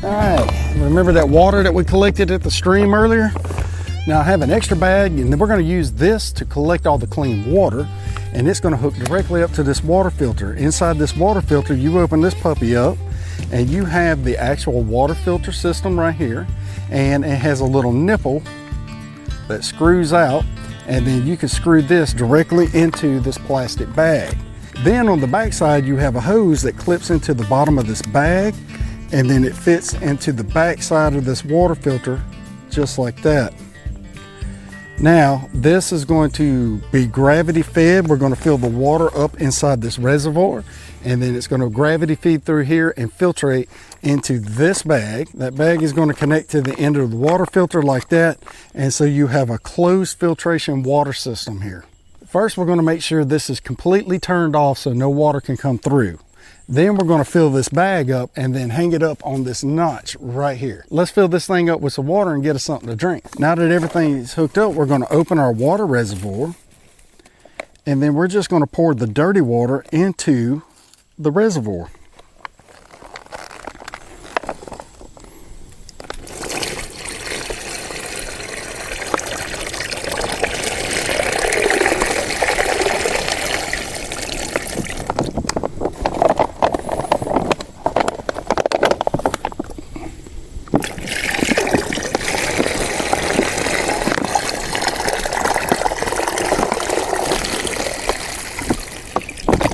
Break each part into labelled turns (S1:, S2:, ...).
S1: All right, remember that water that we collected at the stream earlier? Now I have an extra bag, and then we're going to use this to collect all the clean water, and it's going to hook directly up to this water filter. Inside this water filter, you open this puppy up, and you have the actual water filter system right here, and it has a little nipple that screws out, and then you can screw this directly into this plastic bag. Then on the back side, you have a hose that clips into the bottom of this bag, and then it fits into the back side of this water filter just like that. Now this is going to be gravity fed. We're going to fill the water up inside this reservoir, and then it's going to gravity feed through here and filtrate into this bag. That bag is going to connect to the end of the water filter like that, and so you have a closed filtration water system here. First, we're going to make sure this is completely turned off so no water can come through. Then we're going to fill this bag up and then hang it up on this notch right here. Let's fill this thing up with some water and get us something to drink. Now that everything is hooked up, we're going to open our water reservoir, and then we're just going to pour the dirty water into the reservoir.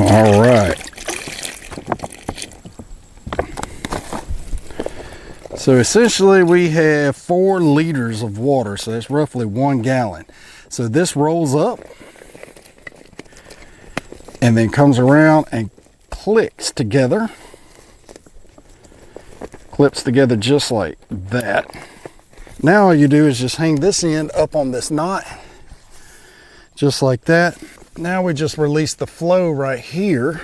S1: All right. So essentially we have 4 liters of water, so that's roughly 1 gallon. So this rolls up and then comes around and clicks together. Clips together just like that. Now all you do is just hang this end up on this knot, just like that. Now we just release the flow right here,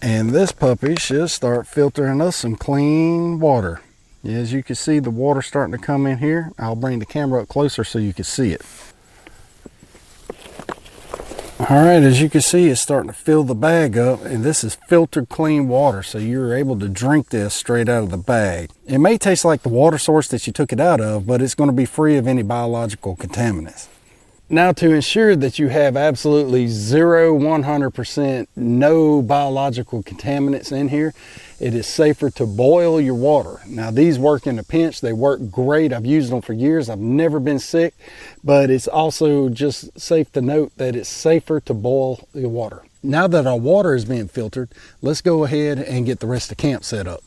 S1: and this puppy should start filtering us some clean water. As you can see, the water starting to come in here. I'll bring the camera up closer so you can see it. All right, as you can see, it's starting to fill the bag up, and this is filtered clean water, so you're able to drink this straight out of the bag. It may taste like the water source that you took it out of, but it's going to be free of any biological contaminants. Now, to ensure that you have absolutely 100% no biological contaminants in here, it is safer to boil your water. Now, these work in a pinch. They work great. I've used them for years. I've never been sick, but it's also just safe to note that it's safer to boil your water. Now that our water is being filtered, let's go ahead and get the rest of the camp set up.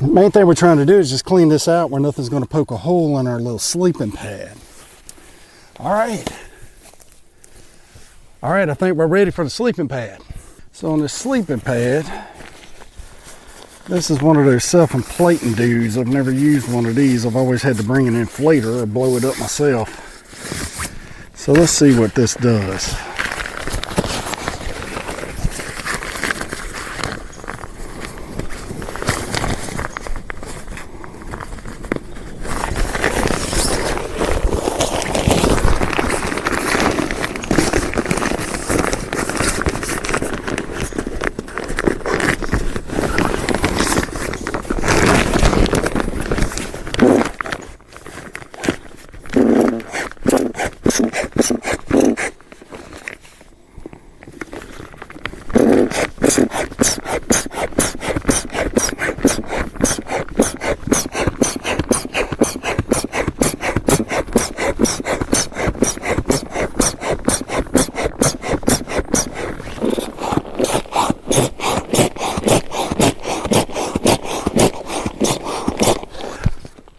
S1: The main thing we're trying to do is just clean this out where nothing's going to poke a hole in our little sleeping pad. All right, I think we're ready for the sleeping pad. So on the sleeping pad, this is one of those self-inflating dudes. I've never used one of these. I've always had to bring an inflator or blow it up myself. So let's see what this does.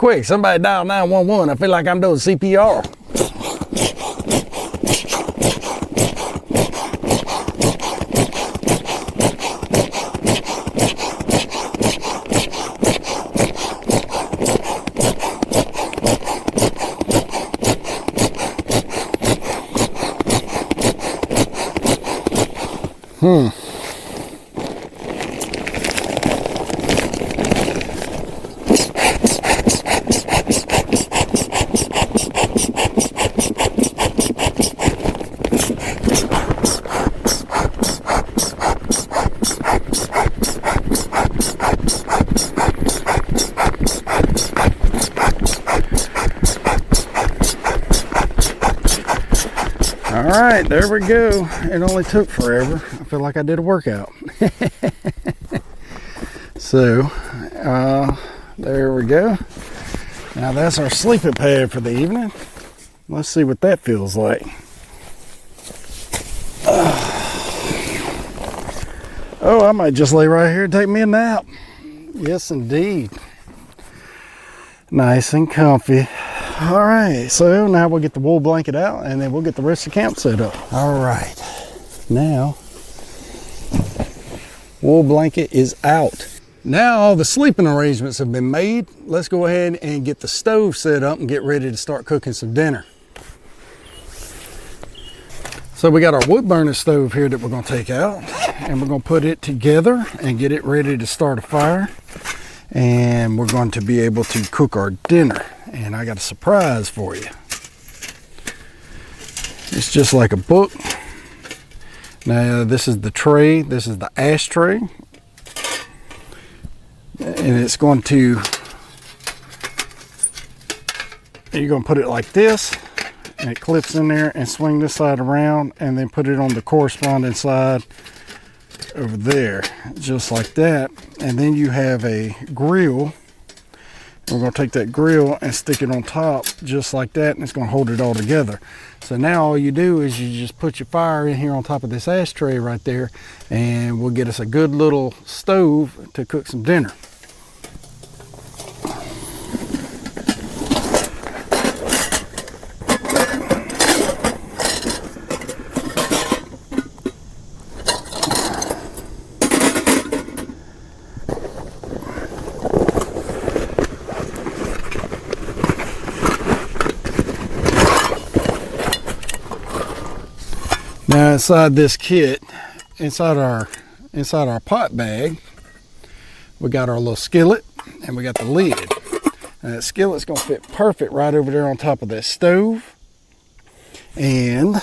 S1: Quick, somebody dial 911. I feel like I'm doing CPR.
S2: All right, there we go. It only took forever. I feel like I did a workout. So, there we go. Now that's our sleeping pad for the evening. Let's see what that feels like. Oh, I might just lay right here and take me a nap. Yes, indeed. Nice and comfy. All right, so now we'll get the wool blanket out and then we'll get the rest of the camp set up. All right, now wool blanket is out. Now all the sleeping arrangements have been made. Let's go ahead and get the stove set up and get ready to start cooking some dinner. So we got our wood burner stove here that we're gonna take out and we're gonna put it together and get it ready to start a fire. And we're going to be able to cook our dinner. And I got a surprise for you. It's just like a book. Now this is the tray, this is the ashtray. And it's going to, you're going to put it like this. And it clips in there and swing this side around and then put it on the corresponding side over there, just like that. And then you have a grill. We're going to take that grill and stick it on top just like that, and it's going to hold it all together. So now all you do is you just put your fire in here on top of this ashtray right there, and we'll get us a good little stove to cook some dinner. Now inside this kit, inside our pot bag, we got our little skillet and we got the lid. And that skillet's gonna fit perfect right over there on top of that stove. And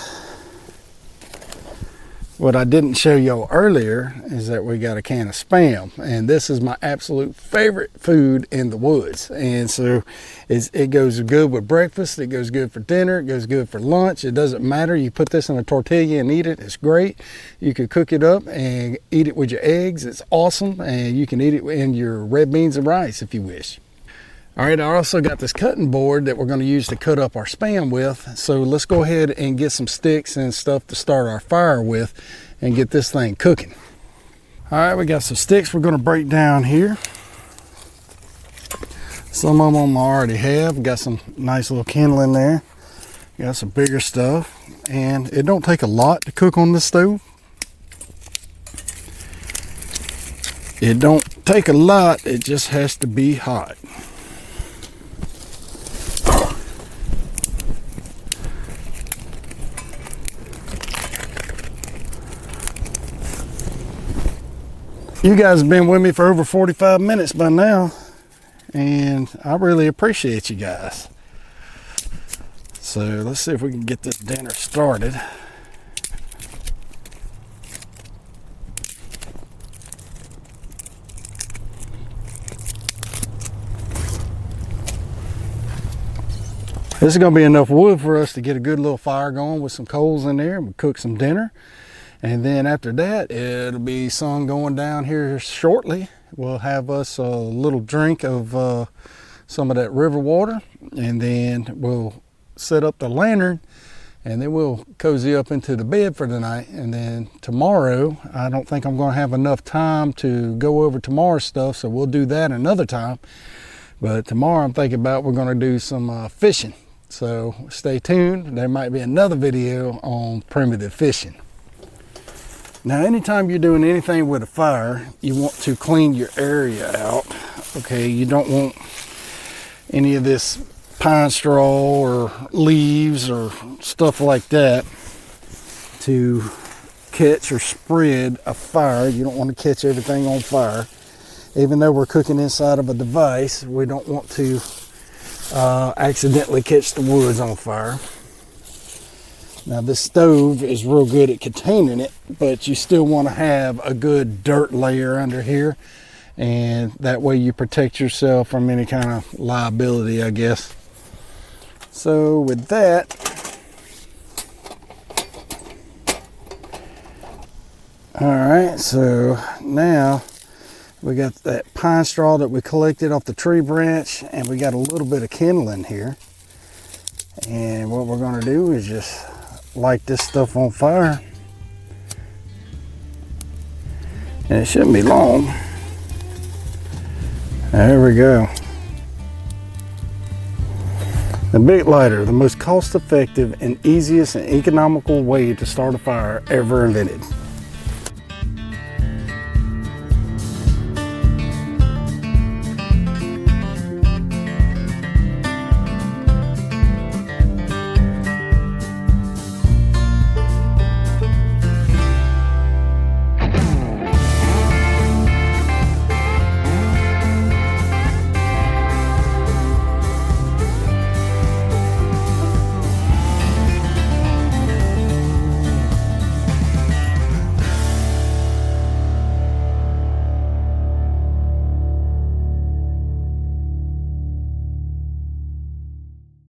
S2: what I didn't show y'all earlier is that we got a can of Spam, and this is my absolute favorite food in the woods. And so it goes good with breakfast, it goes good for dinner, it goes good for lunch. It doesn't matter. You put this in a tortilla and eat it. It's great. You could cook it up and eat it with your eggs. It's awesome. And you can eat it in your red beans and rice if you wish. All right, I also got this cutting board that we're going to use to cut up our Spam with. So let's go ahead and get some sticks and stuff to start our fire with and get this thing cooking. All right, we got some sticks we're going to break down here. Some of them I already have. Got some nice little kindling there. Got some bigger stuff. And it don't take a lot to cook on this stove. It don't take a lot, it just has to be hot. You guys have been with me for over 45 minutes by now, and I really appreciate you guys. So let's see if we can get this dinner started. This is going to be enough wood for us to get a good little fire going with some coals in there, and we'll cook some dinner. And then after that, it'll be sun going down here shortly. We'll have us a little drink of some of that river water, and then we'll set up the lantern, and then we'll cozy up into the bed for the night. And then tomorrow, I don't think I'm going to have enough time to go over tomorrow's stuff, so we'll do that another time. But tomorrow I'm thinking about we're going to do some fishing. So stay tuned. There might be another video on primitive fishing. Now, anytime you're doing anything with a fire, you want to clean your area out. Okay, you don't want any of this pine straw or leaves or stuff like that to catch or spread a fire. You don't want to catch everything on fire. Even though we're cooking inside of a device, we don't want to accidentally catch the woods on fire. Now, this stove is real good at containing it, but you still want to have a good dirt layer under here, and that way you protect yourself from any kind of liability, I guess. So with that, all right, so now we got that pine straw that we collected off the tree branch, and we got a little bit of kindling here. And what we're going to do is just light this stuff on fire. And it shouldn't be long. There we go. The big lighter, the most cost-effective and easiest and economical way to start a fire ever invented.